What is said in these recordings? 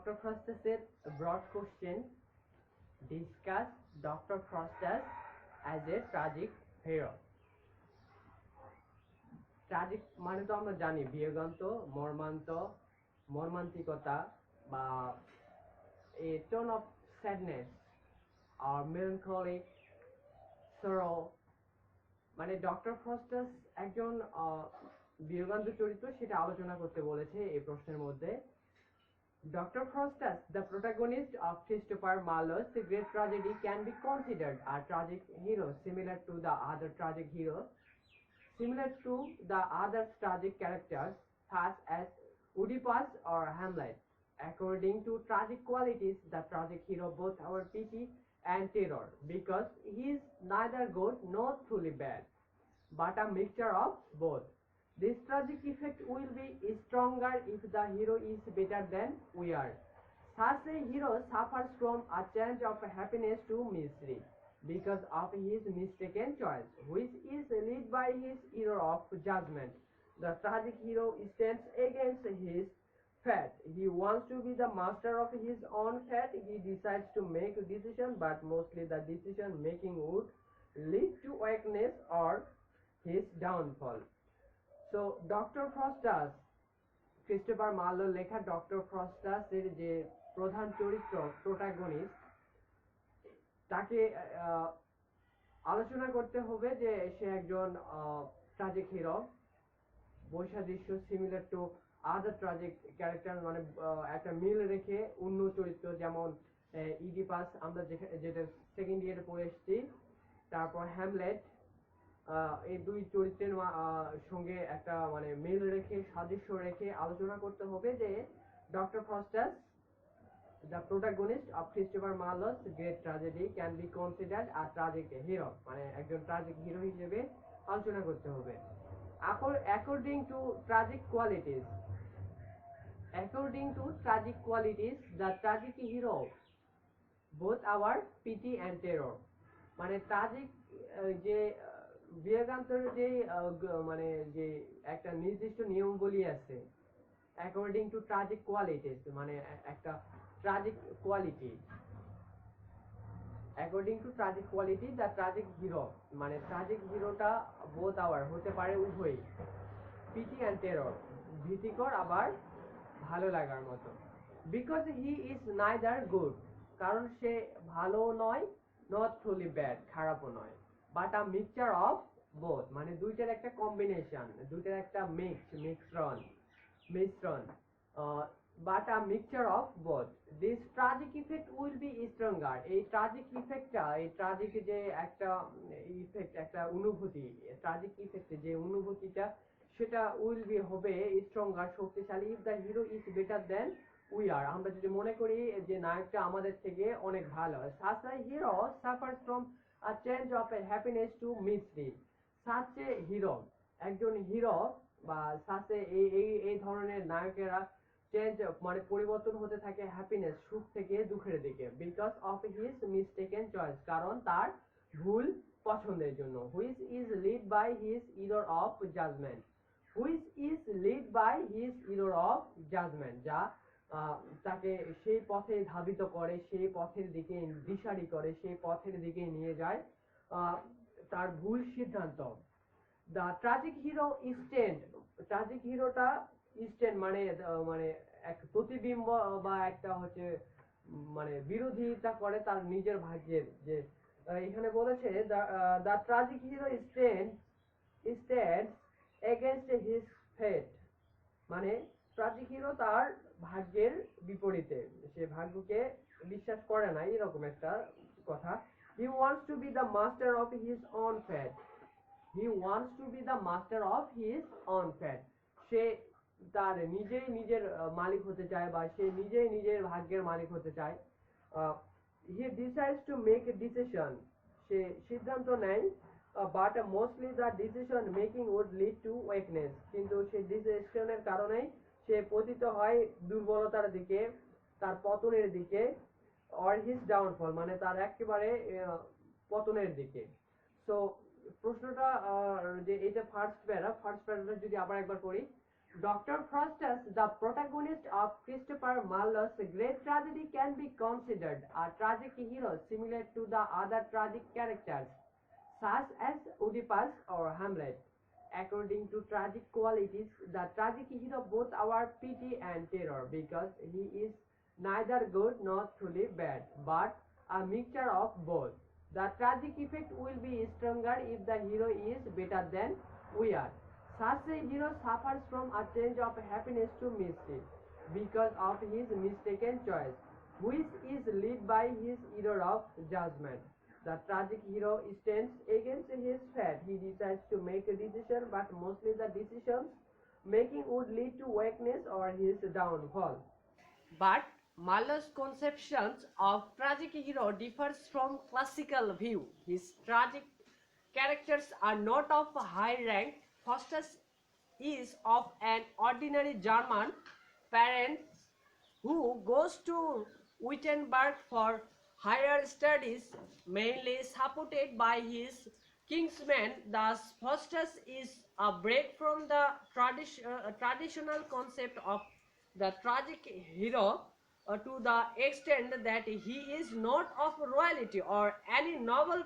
Dr. Frostus's broad question discuss Dr. Frostus as a tragic hero. Tragic মানে তো আমরা জানি বিয়োগান্ত, মর্মান্ত, মর্মান্তিকতা বা a tone of sadness or melancholic sorrow, মানে doctor ফ্রস্টাস একজন বিয়োগান্ত চরিত্র সেটা আলোচনা করতে বলেছে এই প্রশ্নের মধ্যে। Dr. Faustus, the protagonist of Christopher Marlowe's great tragedy, can be considered a tragic hero similar to the other tragic heroes, similar to the other tragic characters such as Oedipus or Hamlet. According to tragic qualities, the tragic hero both our pity and terror because he is neither good nor truly bad, but a mixture of both. This tragic effect will be stronger if the hero is better than we are. Such a hero suffers from a change of happiness to misery because of his mistaken choice, which is led by his error of judgment. The tragic hero stands against his fate. He wants to be the master of his own fate. He decides to make a decision, but mostly the decision making would lead to weakness or his downfall. So Dr. Faustus, Christopher মার্লোর লেখা doctor ফ্রস্টাসের যে প্রধান চরিত্র protagonist, তাকে আলোচনা করতে হবে যে সে একজন ট্র্যাজিক হিরো, বৈসাদৃশ্য similar to other tragic character, মানে একটা মিল রেখে অন্য চরিত্র যেমন ইডিপাস আমরা যেটা সেকেন্ড ইয়ারে পড়ে এসেছি, তারপর হ্যামলেট, এই দুই চরিত্রের সঙ্গে একটা মানে মিল রেখে সাদৃশ্য রেখে আলোচনা করতে হবে যে doctor Faustus, the protagonist of Christopher Marlowe's great tragedy, can be considered a tragic hero, মানে একজন ট্র্যাজিক হিরো হিসেবে আলোচনা করতে হবে। According to tragic qualities, according to tragic qualities the tragic hero both our pity and terror, মানে tragic যে বিয়োগান্তর যে মানে যে একটা নির্দিষ্ট নিয়মাবলী আছে, অ্যাকর্ডিং টু ট্র্যাজিক কোয়ালিটিস মানে একটা tragic quality, according to tragic quality the tragic hero, মানে ট্র্যাজিক হিরোটা বোথ আওয়ার হতে পারে উভয়ই, পিটি অ্যান্ড টেরর, ভীতিকর আবার ভালো লাগার মতো। Because he is neither good, কারণ সে ভালো নয়, নট ট্রুলি ব্যাড, খারাপও নয়, but a mixture of both, মানে দুইটার একটা কম্বিনেশন, দুইটার একটা মিশ্রণ, but a mixture of both. This tragic effect will be stronger, এই ট্রাজিক ইফেক্টটা, এই ট্রাজিক যে একটা ইফেক্ট, একটা অনুভূতি, ট্রাজিক ইফেক্টে যে অনুভূতিটা সেটা উইল বি হবে স্ট্রঙ্গার, শক্তিশালী, if the hero is better than we are, আমরা যদি মনে করি যে নায়কটা আমাদের থেকে অনেক ভালো। Such a hero suffers from a change of a happiness to misery, such a hero, একজন হিরো বা সাচে এই ধরনের নায়কেরা চেঞ্জ মানে পরিবর্তন হতে থাকে হ্যাপিনেস, সুখ থেকে দুঃখের দিকে, because of his mistaken choice, কারণ তার ভুল পছন্দের জন্য, which is lead by his error of judgement, which is lead by his error of judgement, যা তাকে সেই পথে ধাবিত করে, সেই পথের দিকে দিশারি করে, সেই পথের দিকে নিয়ে যায় তার ভুল সিদ্ধান্ত। The tragic hero stand, tragic হিরোটা স্ট্যান্ড মানে মানে এক প্রতিবিম্ব বা একটা হচ্ছে মানে বিরোধিতা করে তার নিজের ভাগ্যের, যে এখানে বলেছে the tragic hero stand against his fate, মানে ট্র্যাজিক হিরো তার ভাগ্যের বিপরীতে, সে ভাগ্যকে বিশ্বাস করে না, এরকম একটা কথা। He wants to be the master of his own fate, he wants to be the master of his own fate, সে তার নিজেই নিজের মালিক হতে চায় বা সে নিজেই নিজের ভাগ্যের মালিক হতে চায়। He decides to make a decision, সে সিদ্ধান্ত নেয়, but mostly the decision making would lead to weakness, কিন্তু সেই ডিসিশনের কারণেই সে পতিত হয় দুর্বলতার দিকে, তার পতনের দিকে, অর হিজ ডাউনফল, মানে তার একেবারে পতনের দিকে। সো প্রশ্নটা যে এটা ফার্স্ট প্যারাটা যদি আবার একবার পড়ি, Dr. Faustus, the protagonist of Christopher Marlowe's great tragedy, can be considered a tragic hero similar to the other tragic characters, such as Oedipus or Hamlet. According to tragic qualities, the tragic hero both our pity and terror because he is neither good nor truly bad, but a mixture of both. The tragic effect will be stronger if the hero is better than we are. Such a hero suffers from a change of happiness to mischief because of his mistaken choice, which is led by his error of judgment. The tragic hero stands against his fate. He decides to make a decision, but mostly the decisions making would lead to weakness or his downfall. But Marlowe's conceptions of tragic hero differs from classical view. His tragic characters are not of high rank. Faustus is of an ordinary German parent who goes to Wittenberg for higher studies, mainly supported by his kinsmen. Thus, Faustus is a break from the traditional concept of the tragic hero to the extent that he is not of royalty or any noble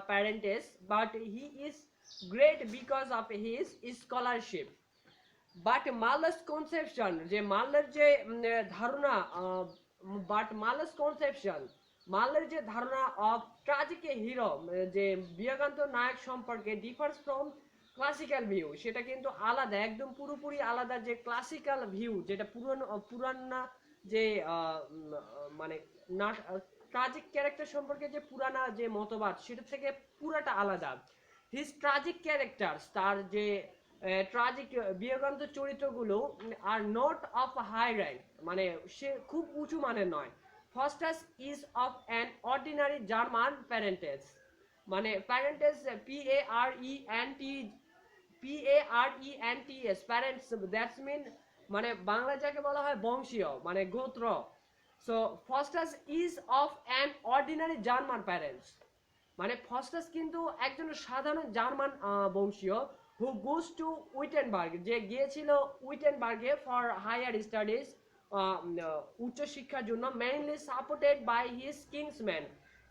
parentage, but he is great because of his scholarship. But Marlowe's conception যে মার্লার যে ধারণা but Marlowe's conception মার্লার যে ধারণা of tragic hero যে বিয়োগান্ত নায়ক সম্পর্কে differs from classical view সেটা কিন্তু আলাদা একদম পুরোপুরি আলাদা যে ক্লাসিক্যাল ভিউ যেটা পুরানা যে মানে ট্রাজিক ক্যারেক্টার সম্পর্কে যে পুরানা যে মতবাদ সেটা থেকে পুরাটা আলাদা হিজ ট্রাজিক ক্যারেক্টার্স তার যে ট্রাজিক বিয়োগান্ত চরিত্রগুলো are not of high rank মানে সে খুব উঁচু মানের নয় Faustus is of an ordinary German parentage মানে parentage PARENTS parents that's mean মানে বাংলা যাকে বলা হয় বংশীয় মানে গোত্র so Faustus is of an ordinary German parents মানে ফাস্টাস কিন্তু একজন সাধারণ জার্মান বংশীয় who goes to Wittenberg যে গিয়েছিল উইটেনবার্গে ফর হায়ার স্টাডিজ উচ্চ শিক্ষার জন্য mainly supported by his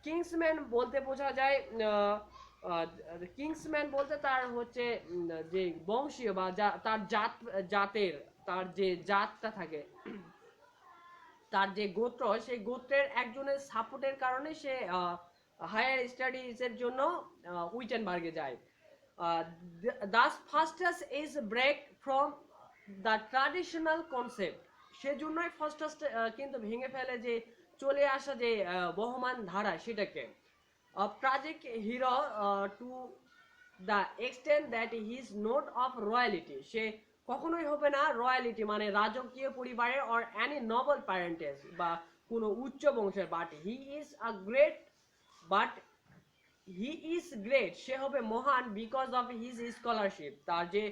kinsman বলতে বোঝা যায় কিংসম্যান বলতে তার হচ্ছে যে বংশীয় বা তার জাতের তার যে জাতটা থাকে তার যে গোত্র সেই গোত্রের একজনের সাপোর্টের কারণে সে হায়ার স্টাডিজের জন্য উইটেনবার্গে যায় thus Faustus is a break from the traditional concept সেজন্যই ফাস্টাস কিন্তু ভেঙে ফেলে যে চলে আসা যে বহমান ধারা সেটাকে tragic hero to the extent that he is not of royalty সে কখনোই হবে না রয়্যালিটি মানে রাজকীয় পরিবারের অর অ্যানি নবল প্যারেন্টেজ বা কোনো উচ্চ বংশের but he is a great but he is great সে হবে মহান বিকজ অফ হিজ স্কলারশিপ তার যে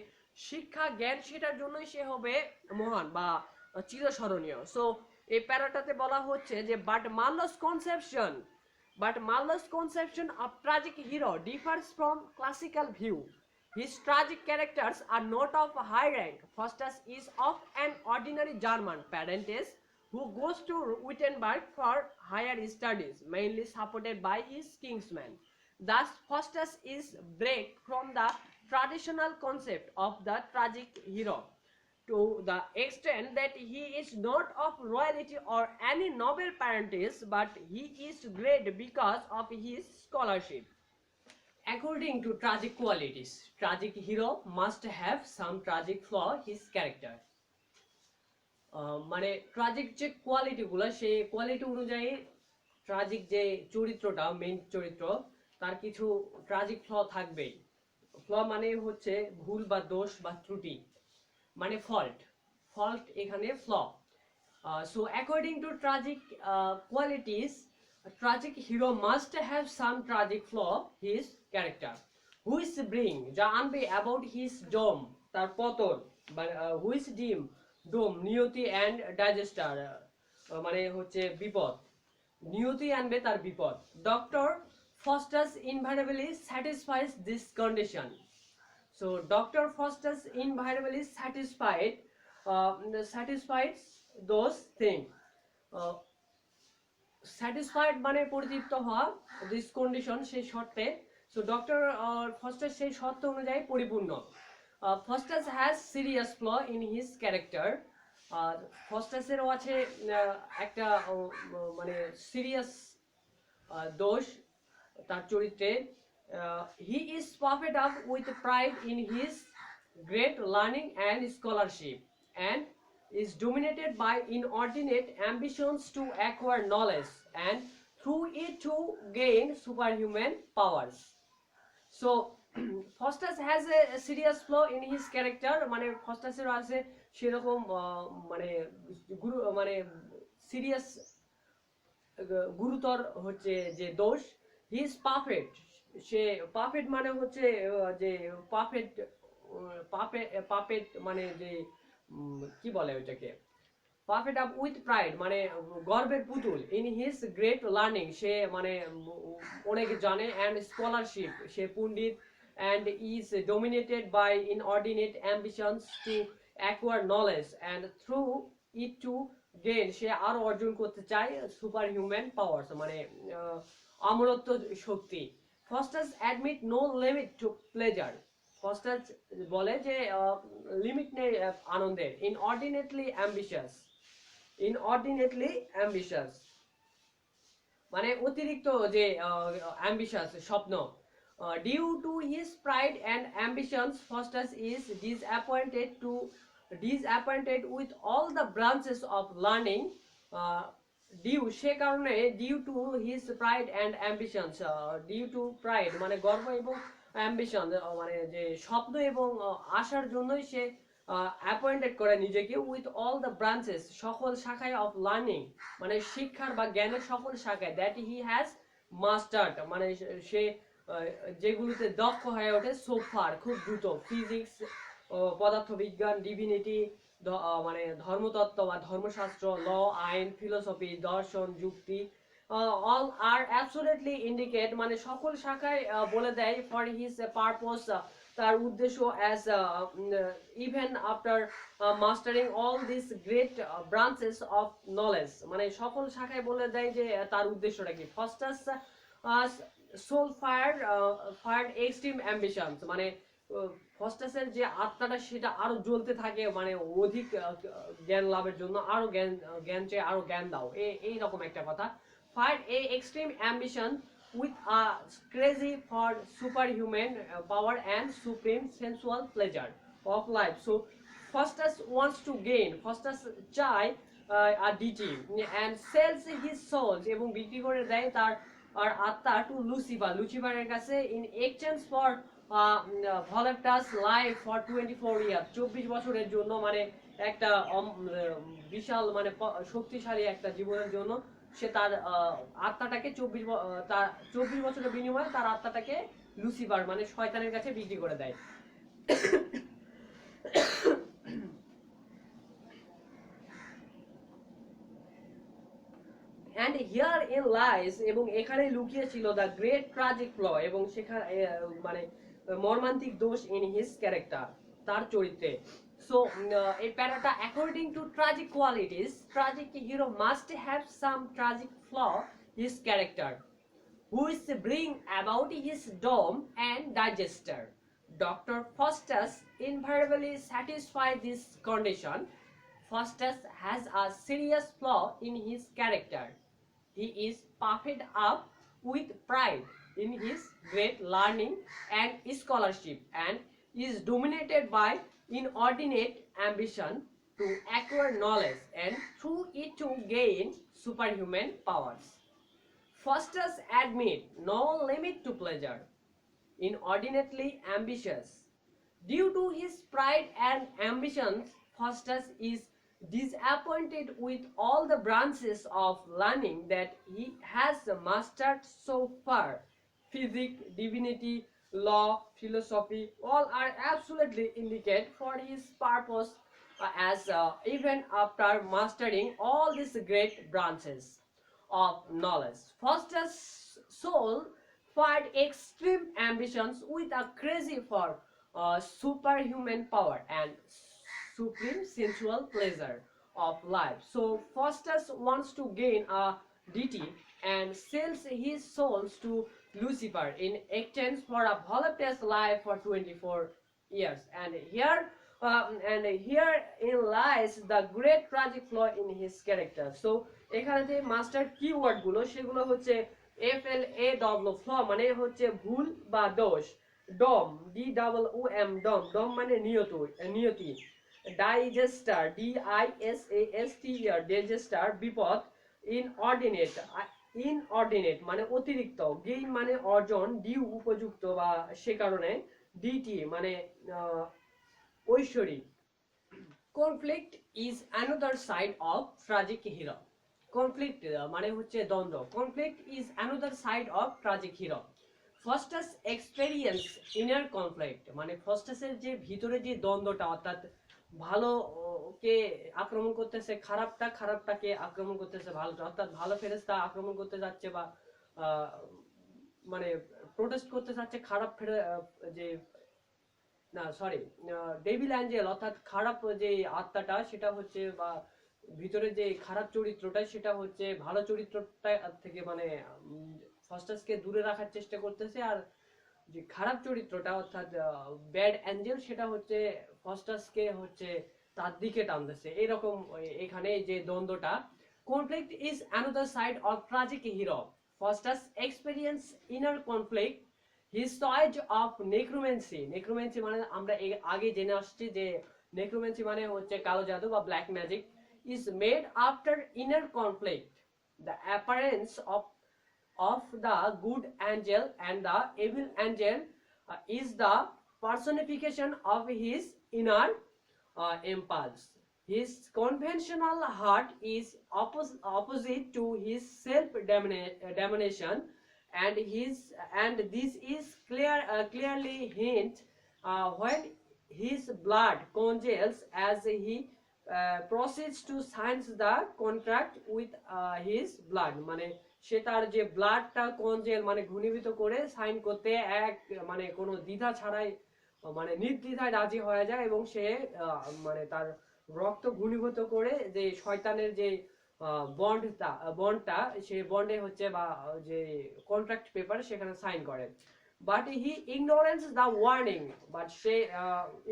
শিক্ষা জ্ঞান সেটার জন্যই সে হবে মহান বা চিরস্মরণীয় সো এই প্যারাটাতে বলা হচ্ছে যে but Marlowe's conception of tragic hero differs from classical view his tragic characters are not of high rank Faustus is of an ordinary German parentage who goes to Wittenberg for higher studies, mainly supported by his kinsmen. Thus, Faustus is break from the traditional concept of the tragic hero to the extent that he is not of royalty or any noble parentage, but he is great because of his scholarship. According to tragic qualities, tragic hero must have some tragic flaw in his character. মানে tragic যে কোয়ালিটিগুলো সেই quality অনুযায়ী tragic যে চরিত্রটা main চরিত্র তার কিছু ট্রাজিক ফ্ল থাকবেই ফ্ল মানে হচ্ছে ভুল বা দোষ বা ত্রুটি মানে ফল্ট এখানে flaw so according to tragic qualities tragic hero must have some tragic flaw his character which bring যা আনবে অ্যাবাউট হিজ ডোম তার পতন বা হুইচ ডিম ডোম নিয়তি অ্যান্ড ডাইজেস্টার মানে হচ্ছে বিপদ নিয়তি আনবে তার বিপদ doctor Faustus invariably satisfies this condition. So Dr. Faustus invariably satisfies those things. Satisfied মানে পরিতৃপ্ত হওয়া, দিস কন্ডিশন সেই শর্তে। সো ডক্টর ফস্টার সেই শর্ত অনুযায়ী পরিপূর্ণ। Faustus has serious flaw in his character. ফস্টাসেরও আছে একটা মানে সিরিয়াস দোষ তার চরিত্রে। He is puffed up with pride in his great learning and scholarship and is dominated by inordinate ambitions to acquire knowledge and through it to gain superhuman powers. So Faustus has a serious flaw in his character, মানে ফস্টাসের আছে সেরকম মানে মানে serious গুরুতর হচ্ছে যে দোষ। He is perfect, say perfect মানে হচ্ছে যে পারফেক্ট পারফেক্ট মানে যে কি বলে ওইটাকে, পারফেক্ট আপ উইথ প্রাইড মানে গর্বের পুতুল। ইন হিজ গ্রেট লার্নিং, সে মানে অনেক জানে, অ্যান্ড স্কলারশিপ, সে পণ্ডিত, and is dominated by inordinate ambitions to acquire knowledge and through it to gain, সে আরো অর্জন করতে চায় সুপার হিউম্যান পাওয়ার্স মানে অমরত্ব শক্তি। Faustus admit no limit to pleasure, Faustus বলে যে লিমিট নেই আনন্দের। ইনঅর্ডিনেটলি অ্যাম্বিশাস মানে অতিরিক্ত যে অ্যাম্বিশাস স্বপ্ন। Due to his pride and ambitions Faustus is disappointed with all the branches of learning. Due সে কারণে, due to his pride and ambitions, due to pride মানে গর্ব এবং অ্যাম্বিশন মানে যে স্বপ্ন এবং আশার জন্যই সে অ্যাপয়েন্টেড করে নিজেকে উইথ অল দ্য ব্রাঞ্চেস, সকল শাখায়, অফ লার্নিং মানে শিক্ষার বা জ্ঞানের সকল শাখায়, দ্যাট হি হ্যাজ মাস্টার্ড মানে সে যেগুলোতে দক্ষ হয়ে ওঠে, সোফার খুব দ্রুত। ফিজিক্স, পদার্থবিজ্ঞান, ডিভিনিটি মানে ধর্মতত্ত্ব বা ধর্মশাস্ত্র, ল, আইন, ফিলোসফি, দর্শন, যুক্তি, all are absolutely indicate মানে সকল শাখায় বলে দেয় for his purpose, তার উদ্দেশ্য, as even after mastering all these great branches of knowledge মানে সকল শাখায় বলে দেয় যে তার উদ্দেশ্যটা কি। Faustus soul fired extreme ambitions মানে ফস্টাসের যে আত্মাটা সেটা আরো জ্বলতে থাকে মানে অধিক জ্ঞান লাভের জন্য, আরো জ্ঞান চেয়ে আরো জ্ঞান দাও, এই রকম একটা কথা। Fired a extreme ambition with a crazy for superhuman power and supreme sensual pleasure of life. So Faustus wants to gain, Faustus চায় a deity and sells his soul এবং বিক্রি করে দেয় তার আর আত্মা টু লুসিফারের কাছে in exchange for voluptuous life for 24 year, 24 বছরের জন্য মানে একটা বিশাল মানে শক্তিশালী একটা জীবনের জন্য সে তার আত্মাটাকে 24 বছরের বিনিময়ে তার আত্মাটাকে লুসিফার মানে শয়তানের কাছে বিক্রি করে দেয়। and here in lies এবং এখানে লুকিয়ে ছিল the great tragic flaw এবং সেখানে মানে মর্মান্তিক দোষ in his character, তার চরিত্রে। So এই প্যারাটা according to tragic qualities, tragic hero must have some tragic flaw his character which bring about his dome and digester. Dr. Faustus invariably satisfies this condition. Faustus has a serious flaw in his character. He is puffed up with pride in his great learning and scholarship and is dominated by inordinate ambition to acquire knowledge and through it to gain superhuman powers. Faustus admit no limit to pleasure, inordinately ambitious. Due to his pride and ambitions, Faustus is disappointed with all the branches of learning that he has mastered so far. Physics, divinity, law, philosophy, all are absolutely indicate for his purpose, as even after mastering all these great branches of knowledge. Faustus' soul fired extreme ambitions with a crazy for superhuman power and supreme sensual pleasure of life. So Faustus wants to gain a deity and sells his souls to Lucifer in exchange for a voluptuous life for 24 years. And herein lies the great tragic flaw in his character. So এখানে যে master keyword গুলো সেগুলো হচ্ছে FLAW flaw মানে হচ্ছে ভুল বা দোষ, ডম DOOM ডম ডম মানে নিয়তি, ডাইজেস্টার DISASTER ডাইজেস্টার বিপদ, ইনঅর্ডিনেট মানে অতিরিক্ত, গেইন মানে অর্জন, ডিউ উপযুক্ত বা সে কারণে, ডিটি মানে ঐশ্বরিক। Conflict is another side of tragic hero. Conflict মানে হচ্ছে দ্বন্দ্ব। Conflict is another side of tragic hero. Faustus experience inner conflict মানে ফার্স্টাসের যে ভিতরে যে দ্বন্দ্বটা, অর্থাৎ ভালো কে আক্রমণ করতেছে খারাপটা, খারাপটাকে আক্রমণ করতেছে ভালোটা, অর্থাৎ ভালো ফেরেশতা আক্রমণ করতে যাচ্ছে বা মানে প্রোটেস্ট করতে যাচ্ছে খারাপ যে না সরি ডেভিল অ্যাঞ্জেল অর্থাৎ খারাপ যে আত্মাটা সেটা হচ্ছে বা ভিতরে যে খারাপ চরিত্রটা সেটা হচ্ছে ভালো চরিত্রটা থেকে মানে ফার্স্টাসকে দূরে রাখার চেষ্টা করতেছে, আর যে খারাপ চরিত্রটা অর্থাৎ ব্যাড অ্যাঞ্জেল সেটা হচ্ছে ফার্স্টাসকে হচ্ছে তার দিকে টানতেছে। এরকম এখানে যে দ্বন্দ্বটা। Conflict is another side of tragic hero. Faustus experience inner conflict. His choice of necromancy, necromancy মানে আমরা আগে জেনে আসছি যে necromancy মানে হচ্ছে কালো জাদু বা black magic, is made after inner conflict. The appearance of the good angel and the evil angel is the personification of his inner impulse. His conventional heart is opposite to his self-domination, and this is clearly hint when his blood congeals as he proceeds to sign the contract with his blood. মানে সে তার যে ব্লাডটা কনজেল মানে ঘনীভূত করে sign করতে এক মানে কোনো দ্বিধা ছাড়াই মানে নির্দ্বিধায় রাজি হয়ে যায় এবং সে মানে তার রক্ত ঘনীভূত করে যে শয়তানের যে বন্ডটা সে বন্ডে হচ্ছে বা যে কন্ট্রাক্ট পেপার সেখানে সাইন করে। But he ignorance the warning, but say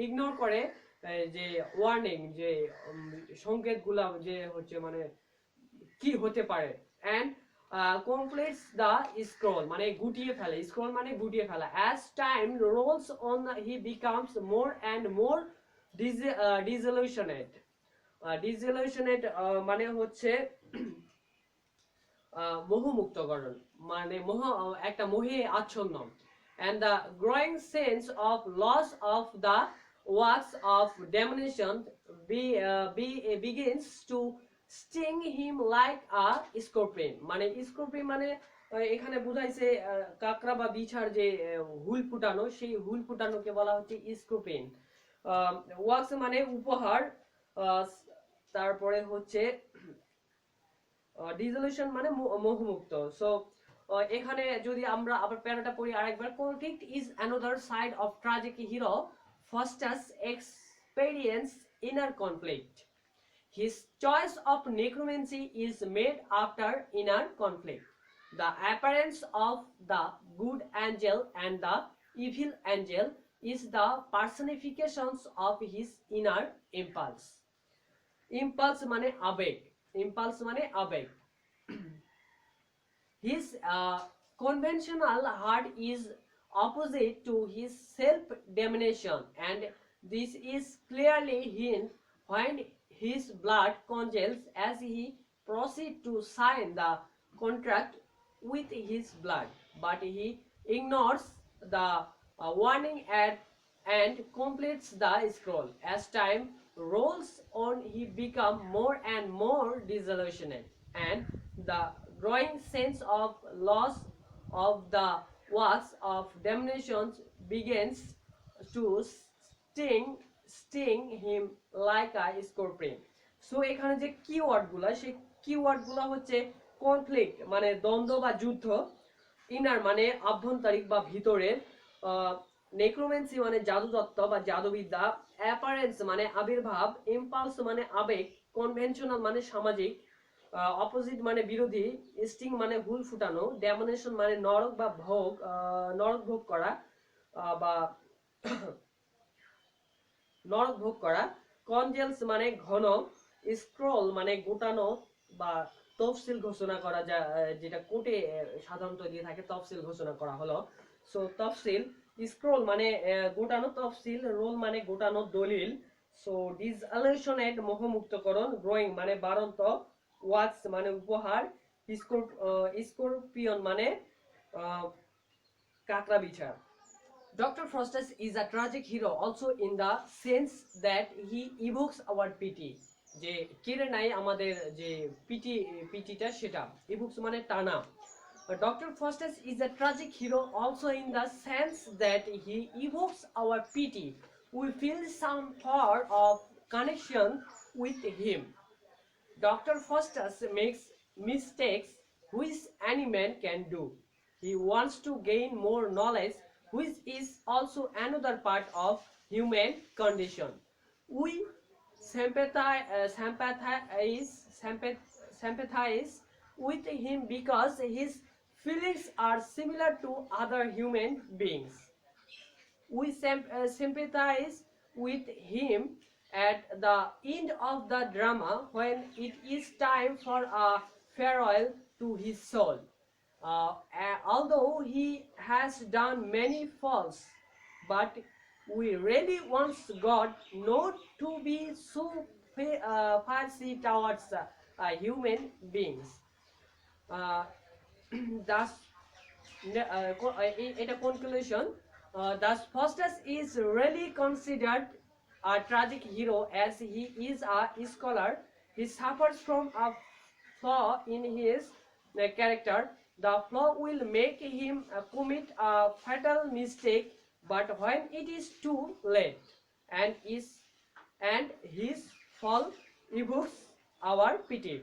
ignore করে যে ওয়ার্নিং যে সংকেতগুলা যে হচ্ছে মানে কি হতে পারে। অ্যান্ড completes the scroll মানে গুটিয়ে ফেলে, স্ক্রোল মানে গুটিয়ে ফেলা। as time rolls on he becomes more and more disillusioned. ডিসিলিউশনেট মানে হচ্ছে মোহমুক্তকরণ মানে একটা মোহে আচ্ছন্ন। and the growing sense of loss of the works of domination begins to sting him like a scorpion. মানে স্কর্পিয়ন মানে এখানে বুঝাইছে কাকড়া বা বিছার যে হুল ফুটানো, সেই হুল ফুটানোকে বলা হচ্ছে স্কর্পিয়ন। ওয়াক্স মানে উপহার, তারপরে হচ্ছে ডিসলিউশন মানে মোহমুক্ত। সো এখানে যদি আমরা আবার প্যারাটা পড়ি আরেকবার। Conflict is another side of tragic hero. Faustus experience inner conflict. His choice of necromancy is made after inner conflict. The appearance of the good angel and the evil angel is the personifications of his inner impulse. Impulse মানে আবেগ, impulse মানে আবেগ। His conventional heart is opposite to his self-domination, and this is clearly hint when his blood congeals as he proceeds to sign the contract with his blood, but he ignores the warning and completes the scroll. As time rolls on he becomes more and more disillusioned, and the growing sense of loss of the works of domination begins to sting him like a scorpion. So এখানে যে কিওয়ার্ডগুলো সেই কিওয়ার্ডগুলো হচ্ছে conflict মানে দ্বন্দ্ব বা যুদ্ধ, inner মানে আভ্যন্তরিক বা ভিতরের, নেক্রোম্যান্সি মানে জাদুতত্ত্ব বা জাদুবিদ্যা, অ্যাপারেন্স মানে আবির্ভাব, ইম্পালস মানে আবেগ, কনভেনশনাল মানে সামাজিক, অপোজিট মানে বিরোধী, স্টিং মানে হুল ফুটানো, ড্যামনেশন মানে নরক বা ভোগ, নরক ভোগ করা বা নরক ভোগ করা, কনজেলস মানে ঘন, স্ক্রল মানে গোটানো বা তফসিল ঘোষণা করা, যা যেটা কোর্টে সাধারণত দিয়ে থাকে, তফসিল ঘোষণা করা হলো। সো তফসিল, স্ক্রল মানে গোটানো, তফসিল, রোল মানে গোটানো দলিল। সো ডিসঅ্যালেশনেট মোহমুক্তকরণ, গ্রোয়িং মানে বাড়ন্ত, ওয়াক্স মানে উপহার, স্করপিয়ন মানে কাকড়া বিছা। Dr. Faustus is a tragic hero also in the sense that he evokes our pity. যে কেড়ে নাই আমাদের যে পিটিটা সেটা, evokes মানে টানা। Dr. Faustus is a tragic hero also in the sense that he evokes our pity. We feel some sort of connection with him. Dr. Faustus makes mistakes which any man can do. He wants to gain more knowledge, which is also another part of human condition. We sympathize with him because his feelings are similar to other human beings. We sympathize with him at the end of the drama when it is time for a farewell to his soul. Although he has done many faults, but we really want God not to be so fussy towards human beings. Uh, thus, এটা conclusion. Thus, Faustus is really considered a tragic hero as he is a scholar. He suffers from a flaw in his character. The flaw will make him commit a fatal mistake, but when it is too late, and his fall evokes our pity.